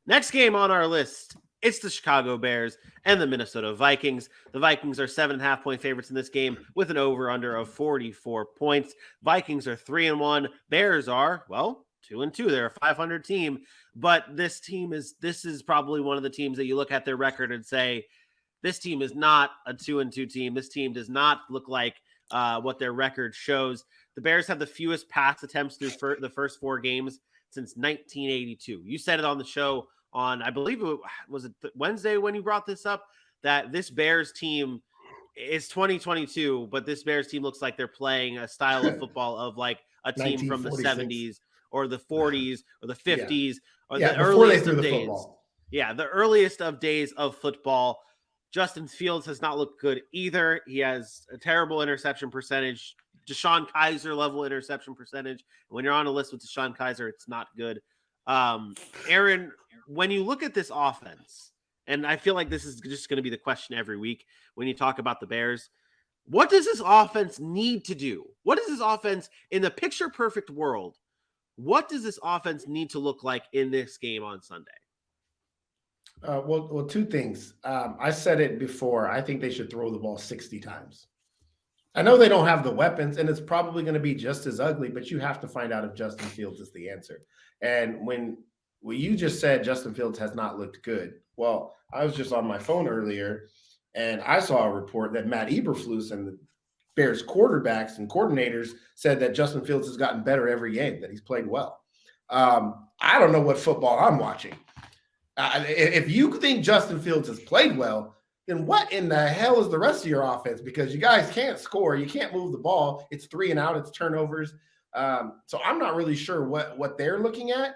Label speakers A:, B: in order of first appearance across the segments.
A: Next game on our list, it's the Chicago Bears and the Minnesota Vikings. The Vikings are 7.5-point favorites in this game with an over-under of 44 points. Vikings are 3-1. Bears are, well, 2-2. They're a 500 team, but this is probably one of the teams that you look at their record and say, this team is not a 2-2 team. This team does not look like what their record shows. The Bears have the fewest pass attempts through the first 4 games since 1982. You said it on the show on, I believe it was Wednesday when you brought this up, that this Bears team is 2022, but this Bears team looks like they're playing a style of football of like a team from the 70s or the 40s or the 50s or the earliest of days. Yeah, the earliest of days of football. Justin Fields has not looked good either. He has a terrible interception percentage, Deshaun Kaiser level interception percentage. When you're on a list with Deshaun Kaiser, it's not good. Aaron, when you look at this offense, and I feel like this is just going to be the question every week when you talk about the Bears, what does this offense need to do? What does this offense, in the picture perfect world, what does this offense need to look like in this game on Sunday?
B: Well, 2 things. I said it before. I think they should throw the ball 60 times. I know they don't have the weapons, and it's probably going to be just as ugly, but you have to find out if Justin Fields is the answer. And when you just said Justin Fields has not looked good, well, I was just on my phone earlier, and I saw a report that Matt Eberflus and the Bears quarterbacks and coordinators said that Justin Fields has gotten better every game, that he's played well. I don't know what football I'm watching. If you think Justin Fields has played well, then what in the hell is the rest of your offense? Because you guys can't score. You can't move the ball. It's 3 and out. It's turnovers. So I'm not really sure what they're looking at.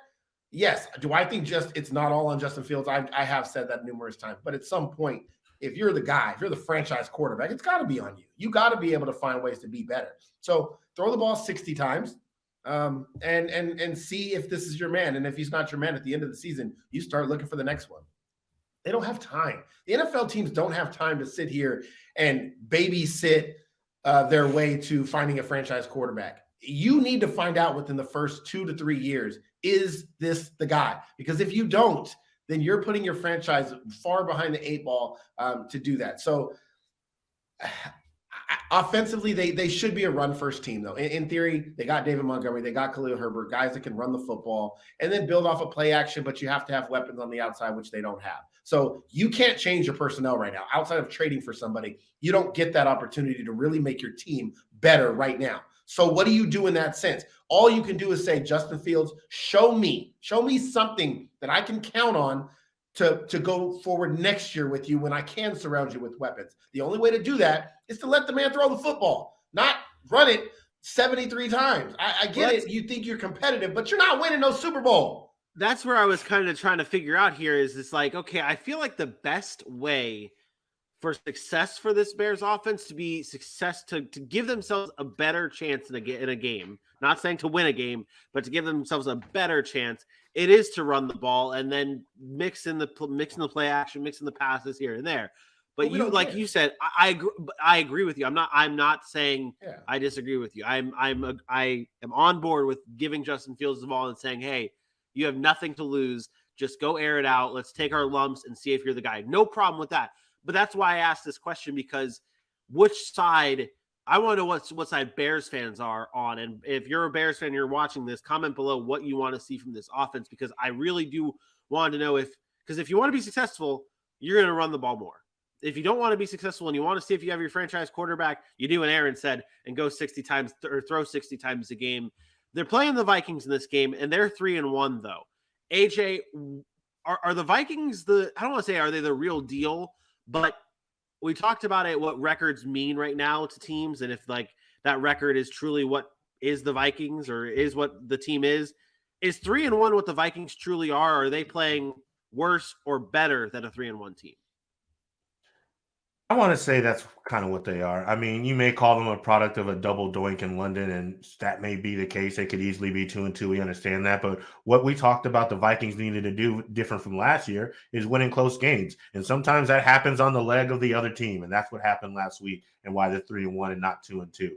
B: Yes. Do I think it's not all on Justin Fields? I have said that numerous times. But at some point, if you're the guy, if you're the franchise quarterback, it's got to be on you. You got to be able to find ways to be better. So throw the ball 60 times. And see if this is your man. And if he's not your man at the end of the season, you start looking for the next one. They don't have time. The NFL teams don't have time to sit here and babysit their way to finding a franchise quarterback. You need to find out within the first 2 to 3 years, is this the guy? Because if you don't, then you're putting your franchise far behind the 8 ball to do that. So offensively, they should be a run-first team, though. In theory, they got David Montgomery, they got Khalil Herbert, guys that can run the football and then build off a play action, but you have to have weapons on the outside, which they don't have. So you can't change your personnel right now. Outside of trading for somebody, you don't get that opportunity to really make your team better right now. So what do you do in that sense? All you can do is say, Justin Fields, show me something that I can count on to go forward next year with you when I can surround you with weapons. The only way to do that is to let the man throw the football, not run it 73 times. I get it. You think you're competitive, but you're not winning no Super Bowl.
A: That's where I was kind of trying to figure out here is it's like, okay, I feel like the best way for success for this Bears offense to be success to give themselves a better chance in a game, not saying to win a game, but to give themselves a better chance, it is to run the ball and then mix in the play action, mix in the passes here and there. But you, like you said, I agree with you. I'm not saying I disagree with you. I am on board with giving Justin Fields the ball and saying, hey, you have nothing to lose. Just go air it out. Let's take our lumps and see if you're the guy. No problem with that. But that's why I asked this question, because which side – I want to know what side Bears fans are on. And if you're a Bears fan, you're watching this, comment below what you want to see from this offense, because I really do want to know because if you want to be successful, you're going to run the ball more. If you don't want to be successful and you want to see if you have your franchise quarterback, you do what Aaron said and go 60 times or throw 60 times a game. They're playing the Vikings in this game, and they're 3-1 though. AJ, are the Vikings I don't want to say are they the real deal, but we talked about it, what records mean right now to teams, and if like that record is truly what is the Vikings or is what the team is 3-1 what the Vikings truly are? Or are they playing worse or better than a 3-1 team?
C: I want to say that's kind of what they are. I mean, you may call them a product of a double doink in London, and that may be the case. They could easily be 2-2. We understand that. But what we talked about the Vikings needed to do different from last year is winning close games. And sometimes that happens on the leg of the other team. And that's what happened last week and why they're 3-1 and not 2-2.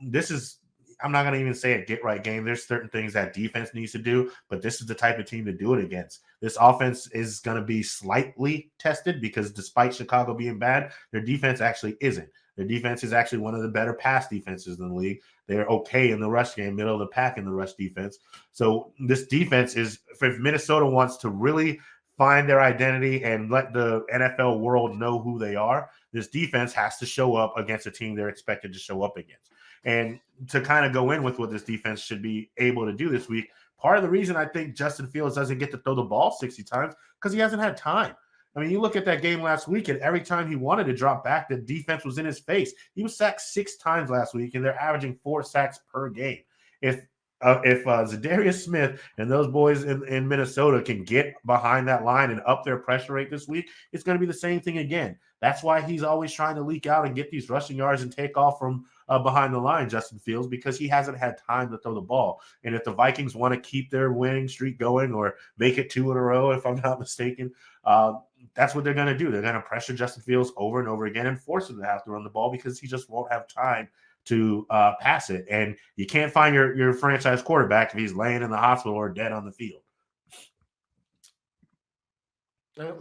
C: This is I'm not going to even say a get right game. There's certain things that defense needs to do, but this is the type of team to do it against. This offense is going to be slightly tested because despite Chicago being bad, their defense actually isn't. Their defense is actually one of the better pass defenses in the league. They're okay in the rush game, middle of the pack in the rush defense. So this defense is, if Minnesota wants to really find their identity and let the NFL world know who they are, this defense has to show up against a team they're expected to show up against. And to kind of go in with what this defense should be able to do this week, part of the reason I think Justin Fields doesn't get to throw the ball 60 times because he hasn't had time. I mean, you look at that game last week, and every time he wanted to drop back, the defense was in his face. He was sacked 6 times last week, and they're averaging 4 sacks per game. If Zadarius Smith and those boys in Minnesota can get behind that line and up their pressure rate this week, it's going to be the same thing again. That's why he's always trying to leak out and get these rushing yards and take off from behind the line, Justin Fields, because he hasn't had time to throw the ball. And if the Vikings want to keep their winning streak going or make it 2 in a row, if I'm not mistaken, that's what they're going to do. They're going to pressure Justin Fields over and over again and force him to have to run the ball because he just won't have time to pass it. And you can't find your franchise quarterback if he's laying in the hospital or dead on the field.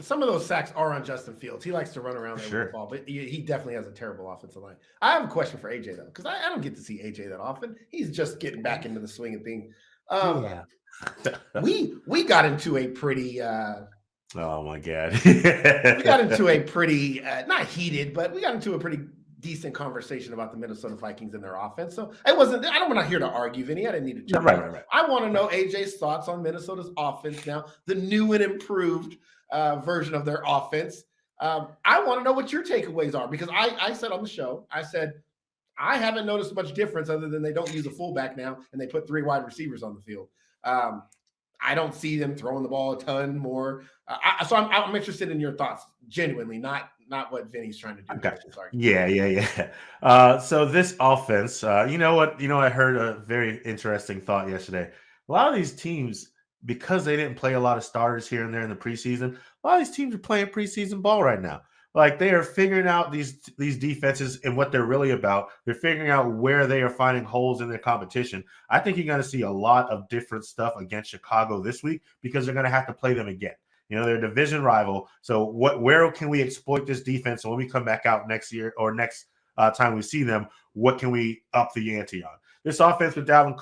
B: Some of those sacks are on Justin Fields. He likes to run around there with the ball, but he definitely has a terrible offensive line. I have a question for AJ, though, because I don't get to see AJ that often. He's just getting back into the swing of things. We got into a pretty
C: oh my God.
B: we got into a pretty not heated, but we got into a pretty decent conversation about the Minnesota Vikings and their offense. So I'm not here to argue, Vinny. I didn't need to.
C: Right.
B: I want to know AJ's thoughts on Minnesota's offense now, the new and improved version of their offense. I want to know what your takeaways are, because I said on the show, I said, I haven't noticed much difference other than they don't use a fullback now and they put 3 wide receivers on the field. I don't see them throwing the ball a ton more. So I'm interested in your thoughts, genuinely, not what Vinny's trying to do.
C: Okay. Yeah. So this offense, you know what? I heard a very interesting thought yesterday. A lot of these teams, because they didn't play a lot of starters here and there in the preseason, a lot of these teams are playing preseason ball right now. Like, they are figuring out these defenses and what they're really about. They're figuring out where they are finding holes in their competition. I think you're going to see a lot of different stuff against Chicago this week because they're going to have to play them again. They're a division rival. So where can we exploit this defense? And when we come back out next year or next time we see them, what can we up the ante on? This offense with Dalvin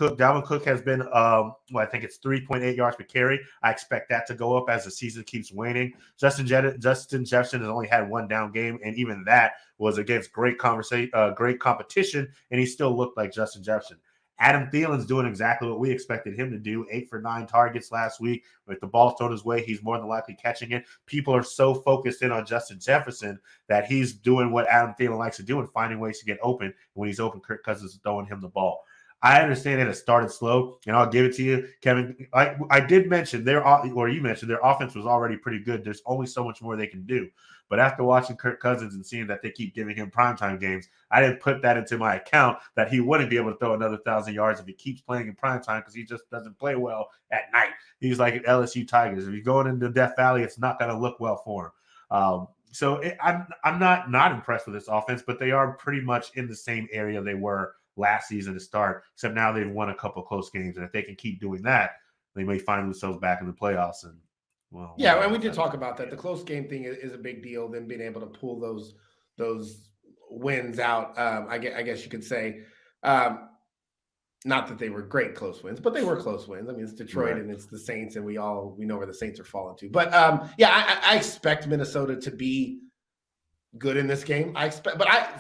C: Cook has been, I think it's 3.8 yards per carry. I expect that to go up as the season keeps waning. Justin Jefferson has only had 1 down game, and even that was against great competition, and he still looked like Justin Jefferson. Adam Thielen's doing exactly what we expected him to do. 8 for 9 targets last week. With the ball thrown his way, he's more than likely catching it. People are so focused in on Justin Jefferson that he's doing what Adam Thielen likes to do and finding ways to get open. When he's open, Kirk Cousins is throwing him the ball. I understand it started slow, and I'll give it to you, Kevin. I did mention you mentioned their offense was already pretty good. There's only so much more they can do. But after watching Kirk Cousins and seeing that they keep giving him primetime games, I didn't put that into my account that he wouldn't be able to throw another 1,000 yards if he keeps playing in primetime, because he just doesn't play well at night. He's like an LSU Tigers. If he's going into Death Valley, it's not going to look well for him. I'm not impressed with this offense, but they are pretty much in the same area they were last season to start, except now they've won a couple of close games. And if they can keep doing that, they may find themselves back in the playoffs. And
B: and we did talk about that. The close game thing is a big deal. Them being able to pull those wins out. I guess you could say, not that they were great close wins, but they were close wins. I mean, it's Detroit and it's the Saints, and we know where the Saints are falling to. But I expect Minnesota to be good in this game.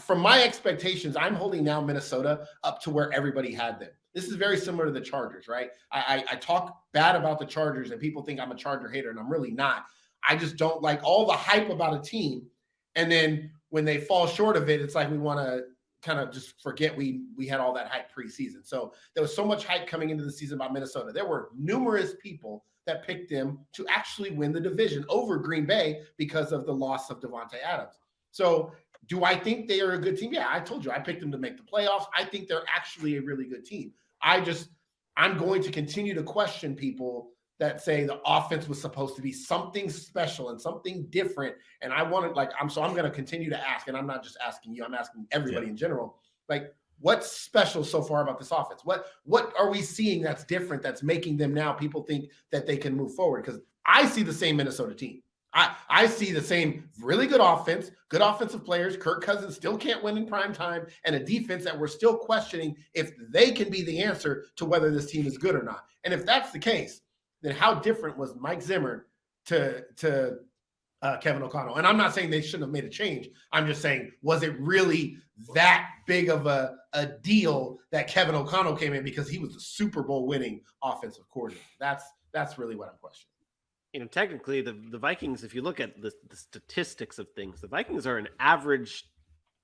B: From my expectations, I'm holding now Minnesota up to where everybody had them. This is very similar to the Chargers, right? I talk bad about the Chargers, and people think I'm a Charger hater, and I'm really not. I just don't like all the hype about a team, and then when they fall short of it, it's like we want to kind of just forget we had all that hype preseason. So there was so much hype coming into the season about Minnesota. There were numerous people that picked them to actually win the division over Green Bay because of the loss of Devontae Adams. So do I think they are a good team? Yeah, I told you, I picked them to make the playoffs. I think they're actually a really good team. I'm going to continue to question people that say the offense was supposed to be something special and something different. And I want to I'm going to continue to ask, and I'm not just asking you, I'm asking everybody in general. Like, what's special so far about this offense? What are we seeing that's different, that's making them now people think that they can move forward? Because I see the same Minnesota team. I see the same really good offense, good offensive players. Kirk Cousins still can't win in prime time, and a defense that we're still questioning if they can be the answer to whether this team is good or not. And if that's the case, then how different was Mike Zimmer to Kevin O'Connell? And I'm not saying they shouldn't have made a change. I'm just saying, was it really that big of a deal that Kevin O'Connell came in because he was the Super Bowl winning offensive coordinator? That's really what I'm questioning.
A: Technically, the Vikings, if you look at the statistics of things, the Vikings are an average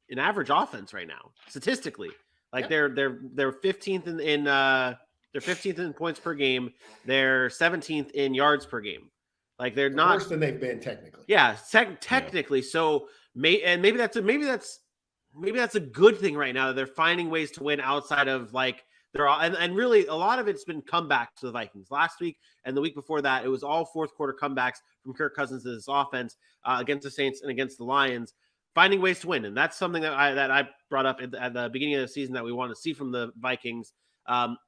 A: offense right now, statistically. Like they're 15th in they're 15th in points per game. They're 17th in yards per game. Like they're not
B: worse than they've been technically.
A: Yeah, technically. So maybe that's a good thing right now that they're finding ways to win outside of like they're all, and really a lot of it's been comebacks to the Vikings. Last week and the week before that, it was all fourth quarter comebacks from Kirk Cousins' this offense against the Saints and against the Lions, finding ways to win. And that's something that I brought up at the beginning of the season that we want to see from the Vikings.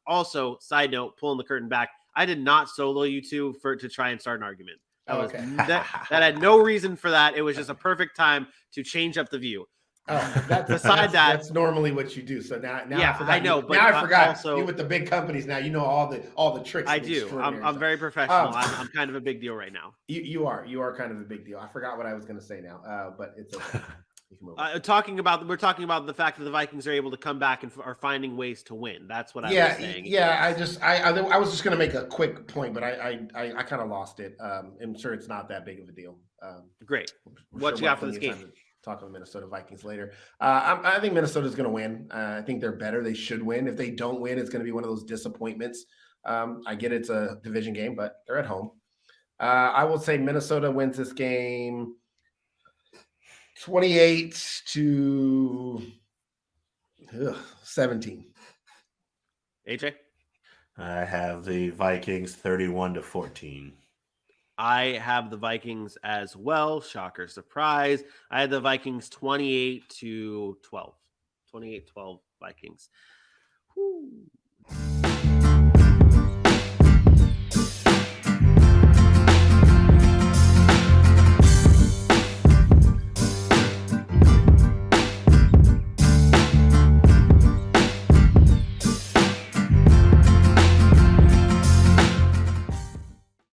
A: Also, side note, pulling the curtain back, I did not solo you two to try and start an argument. That had no reason for that. It was just a perfect time to change up the view.
B: That's normally what you do. So now
A: yeah, I know.
B: But I forgot. Also, you with the big companies now, you know all the tricks.
A: I do. I'm very professional. I'm kind of a big deal right now.
B: You are kind of a big deal. I forgot what I was going to say now, but it's okay.
A: We're talking about the fact that the Vikings are able to come back and are finding ways to win. That's what I was saying.
B: Yeah, I was just going to make a quick point, but I kind of lost it. I'm sure it's not that big of a deal.
A: Great. What you got for this game?
B: Talk to the Minnesota Vikings later. I think Minnesota's going to win. I think they're better. They should win. If they don't win, it's going to be one of those disappointments. I get it's a division game, but they're at home. I will say Minnesota wins this game 28-17.
A: AJ?
C: I have the Vikings 31-14.
A: I have the Vikings as well. Shocker, surprise. I had the Vikings 28-12. 28-12 Vikings. Whew.